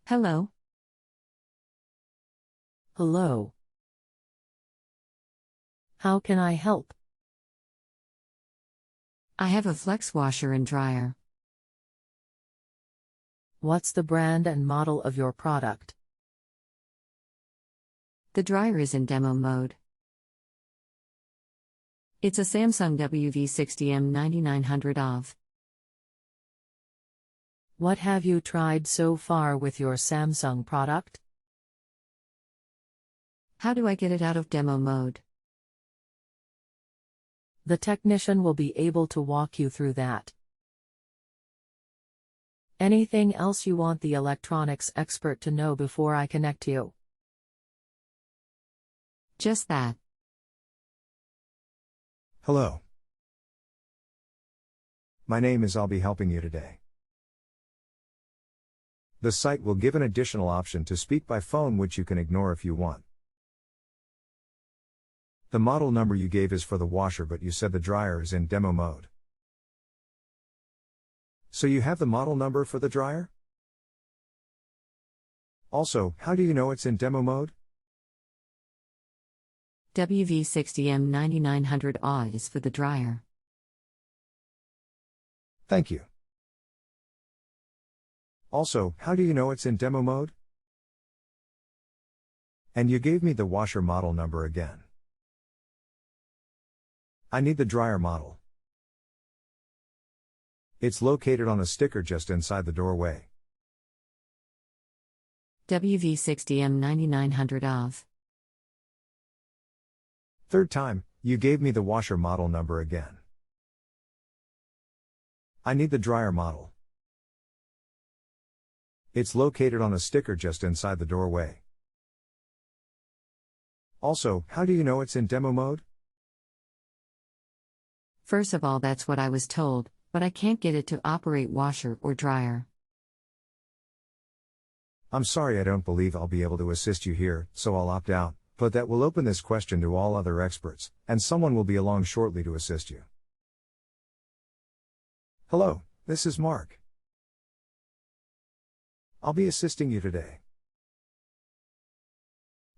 Hello. Hello. How can I help? I have a flex washer and dryer. What's the brand and model of your product? The dryer is in demo mode. It's a Samsung WV60M 9900 OV. What have you tried so far with your Samsung product? How do I get it out of demo mode? The technician will be able to walk you through that. Anything else you want the electronics expert to know before I connect you? Just that. Hello. My name is. I'll be helping you today. The site will give an additional option to speak by phone, which you can ignore if you want. The model number you gave is for the washer, but you said the dryer is in demo mode. So you have the model number for the dryer? Also, how do you know it's in demo mode? WV60M 9900 OV is for the dryer. Thank you. Also, how do you know it's in demo mode? And you gave me the washer model number again. I need the dryer model. It's located on a sticker just inside the doorway. WV60M 9900 OV. Third time, you gave me the washer model number again. I need the dryer model. It's located on a sticker just inside the doorway. Also, how do you know it's in demo mode? First of all, that's what I was told, but I can't get it to operate washer or dryer. I'm sorry, I don't believe I'll be able to assist you here, so I'll opt out, but that will open this question to all other experts, and someone will be along shortly to assist you. Hello, this is Mark. I'll be assisting you today.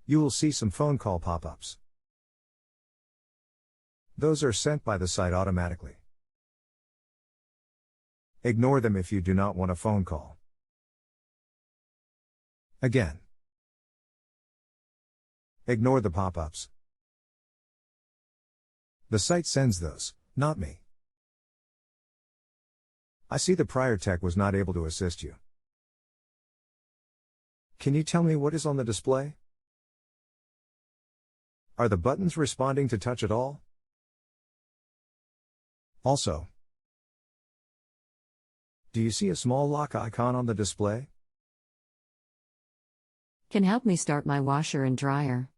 You will see some phone call pop-ups. Those are sent by the site automatically. Ignore them if you do not want a phone call. Again. Ignore the pop-ups. The site sends those, not me. I see the prior tech was not able to assist you. Can you tell me what is on the display? Are the buttons responding to touch at all? Also, do you see a small lock icon on the display? Can help me start my washer and dryer.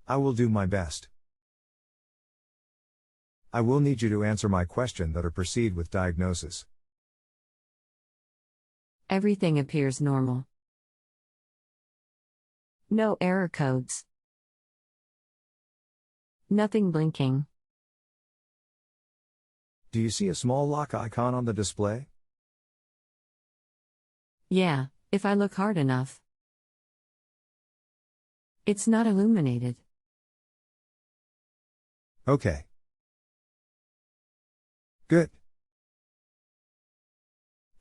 I will do my best. I will need you to answer my question that or proceed with diagnosis. Everything appears normal. No error codes. Nothing blinking. Do you see a small lock icon on the display? Yeah, if I look hard enough. It's not illuminated. Okay. Good.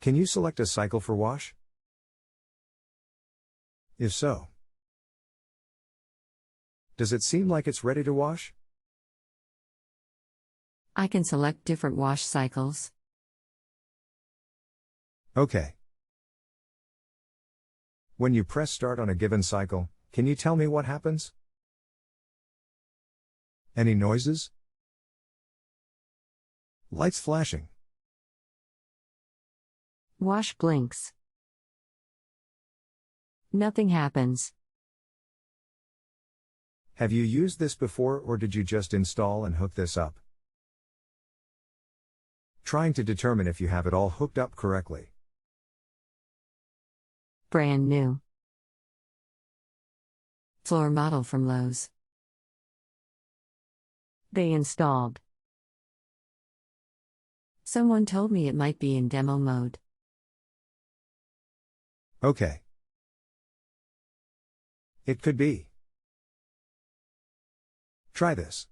Can you select a cycle for wash? If so, does it seem like it's ready to wash? I can select different wash cycles. Okay. When you press start on a given cycle, can you tell me what happens? Any noises? Lights flashing. Wash blinks. Nothing happens. Have you used this before, or did you just install and hook this up? Trying to determine if you have it all hooked up correctly. Brand new. Floor model from Lowe's. They installed. Someone told me it might be in demo mode. Okay. It could be. Try this.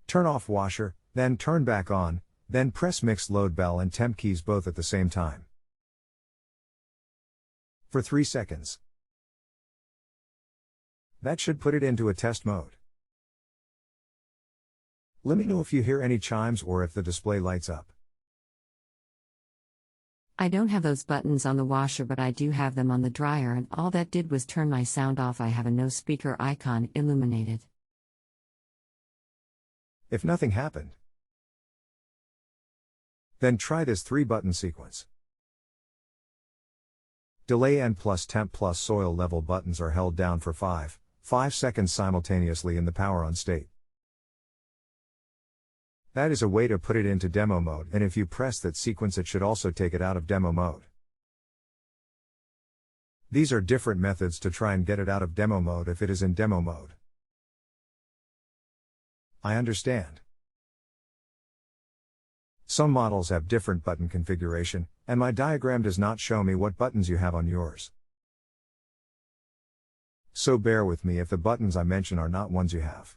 Turn off washer, then turn back on, then press mixed load bell and temp keys both at the same time. For 3 seconds. That should put it into a test mode. Let me know if you hear any chimes or if the display lights up. I don't have those buttons on the washer, but I do have them on the dryer, and all that did was turn my sound off. I have a no speaker icon illuminated. If nothing happened, then try this 3-button sequence. Delay and plus temp plus soil level buttons are held down for 5 seconds simultaneously in the power on state. That is a way to put it into demo mode, and if you press that sequence it should also take it out of demo mode. These are different methods to try and get it out of demo mode if it is in demo mode. I understand. Some models have different button configuration, and my diagram does not show me what buttons you have on yours. So bear with me if the buttons I mention are not ones you have.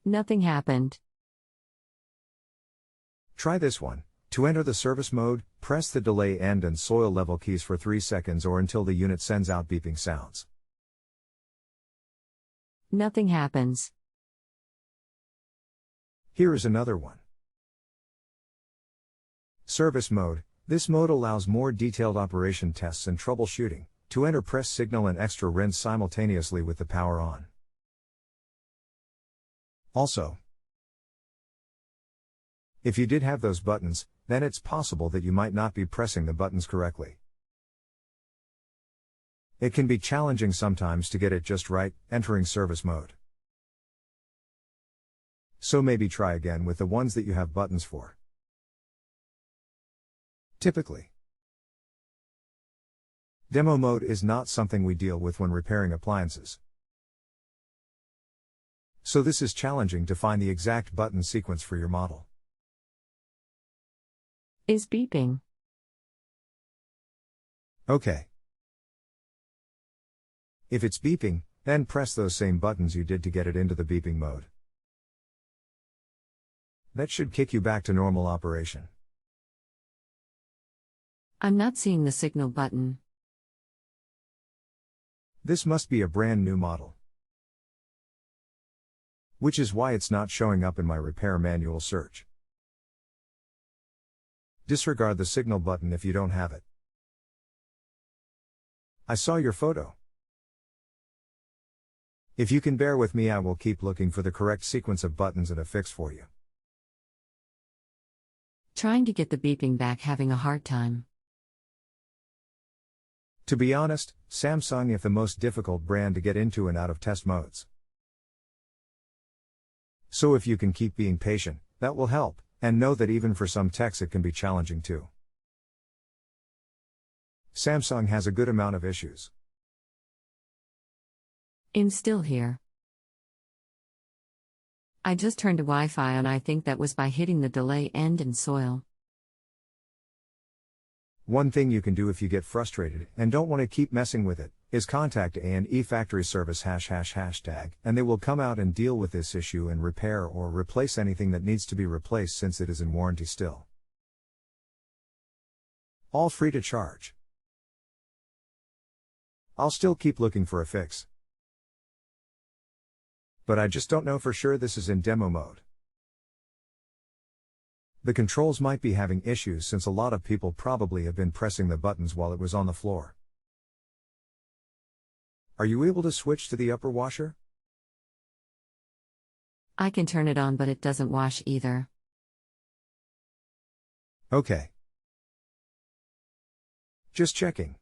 Nothing happened. Try this one. To enter the service mode, press the delay end and soil level keys for 3 seconds or until the unit sends out beeping sounds. Nothing happens. Here is another one. Service mode. This mode allows more detailed operation tests and troubleshooting. To enter, press signal and extra rinse simultaneously with the power on. Also, if you did have those buttons, then it's possible that you might not be pressing the buttons correctly. It can be challenging sometimes to get it just right, entering service mode. So maybe try again with the ones that you have buttons for. Typically, demo mode is not something we deal with when repairing appliances. So this is challenging to find the exact button sequence for your model. Is beeping. Okay. If it's beeping, then press those same buttons you did to get it into the beeping mode. That should kick you back to normal operation. I'm not seeing the signal button. This must be a brand new model, which is why it's not showing up in my repair manual search. Disregard the signal button if you don't have it. I saw your photo. If you can bear with me, I will keep looking for the correct sequence of buttons and a fix for you. Trying to get the beeping back, having a hard time. To be honest, Samsung is the most difficult brand to get into and out of test modes. So if you can keep being patient, that will help, and know that even for some techs it can be challenging too. Samsung has a good amount of issues. I'm still here. I just turned to Wi-Fi on. I think that was by hitting the delay end and soil. One thing you can do if you get frustrated and don't want to keep messing with it, is contact A&E Factory Service ###, and they will come out and deal with this issue and repair or replace anything that needs to be replaced since it is in warranty still. All free to charge. I'll still keep looking for a fix. But I just don't know for sure this is in demo mode. The controls might be having issues since a lot of people probably have been pressing the buttons while it was on the floor. Are you able to switch to the upper washer? I can turn it on, but it doesn't wash either. Okay. Just checking.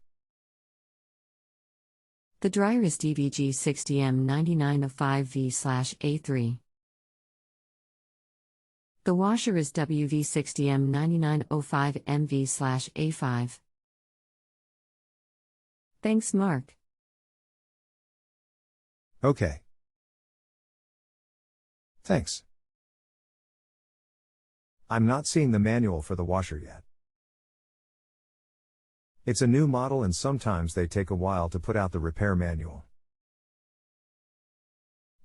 The dryer is DVG60M9905V/A3. The washer is WV60M9905MV/A5. Thanks, Mark. Okay. Thanks. I'm not seeing the manual for the washer yet. It's a new model and sometimes they take a while to put out the repair manual.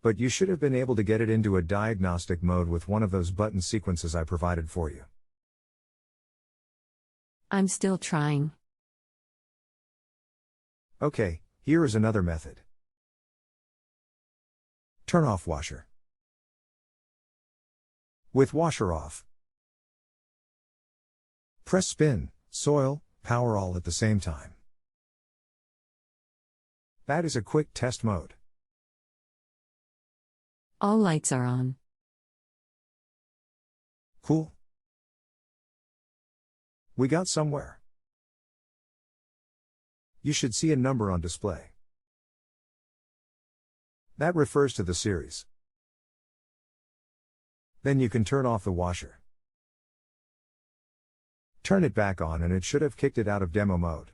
But you should have been able to get it into a diagnostic mode with one of those button sequences I provided for you. I'm still trying. Okay, here is another method. Turn off washer. With washer off, press spin, soil, power all at the same time. That is a quick test mode. All lights are on. Cool. We got somewhere. You should see a number on display. That refers to the series. Then you can turn off the washer. Turn it back on and it should have kicked it out of demo mode.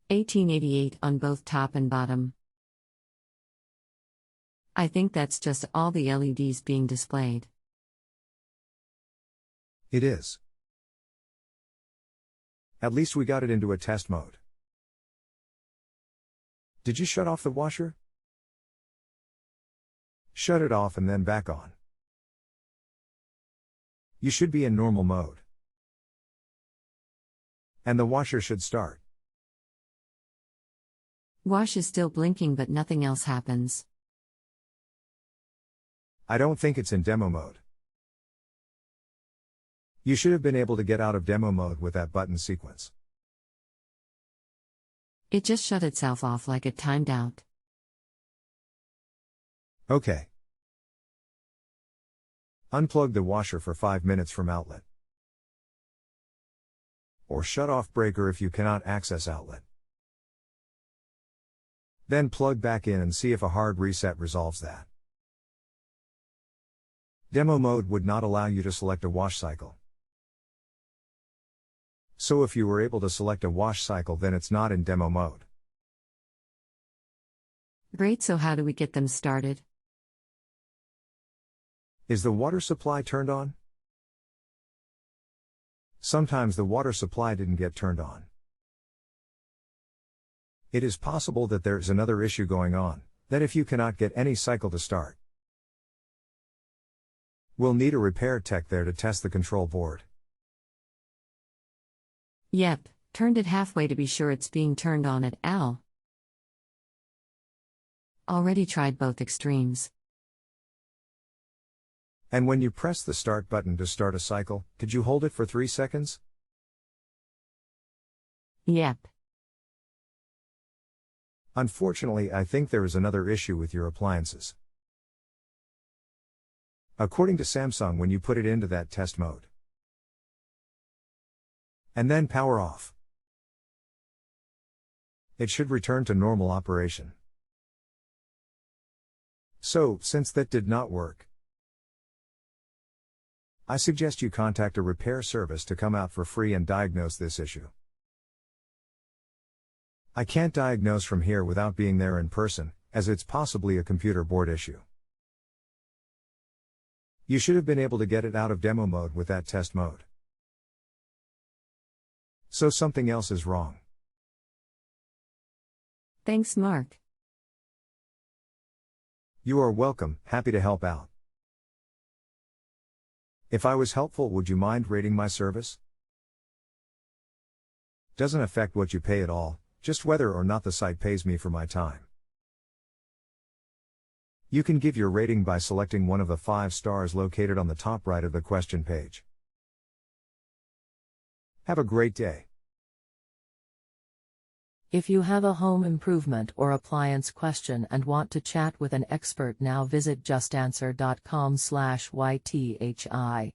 1888 on both top and bottom. I think that's just all the LEDs being displayed. It is. At least we got it into a test mode. Did you shut off the washer? Shut it off and then back on. You should be in normal mode. And the washer should start. Wash is still blinking but nothing else happens. I don't think it's in demo mode. You should have been able to get out of demo mode with that button sequence. It just shut itself off like it timed out. Okay. Unplug the washer for 5 minutes from outlet. Or shut off breaker if you cannot access outlet. Then plug back in and see if a hard reset resolves that. Demo mode would not allow you to select a wash cycle. So if you were able to select a wash cycle, then it's not in demo mode. Great, so how do we get them started? Is the water supply turned on? Sometimes the water supply didn't get turned on. It is possible that there is another issue going on, that if you cannot get any cycle to start, we'll need a repair tech there to test the control board. Yep, turned it halfway to be sure it's being turned on at Al. Already tried both extremes. And when you press the start button to start a cycle, could you hold it for 3 seconds? Yep. Unfortunately, I think there is another issue with your appliances. According to Samsung, when you put it into that test mode, and then power off, it should return to normal operation. So, since that did not work, I suggest you contact a repair service to come out for free and diagnose this issue. I can't diagnose from here without being there in person, as it's possibly a computer board issue. You should have been able to get it out of demo mode with that test mode. So something else is wrong. Thanks, Mark. You are welcome, happy to help out. If I was helpful, would you mind rating my service? Doesn't affect what you pay at all, just whether or not the site pays me for my time. You can give your rating by selecting one of the 5 stars located on the top right of the question page. Have a great day. If you have a home improvement or appliance question and want to chat with an expert, now visit justanswer.com/ythi.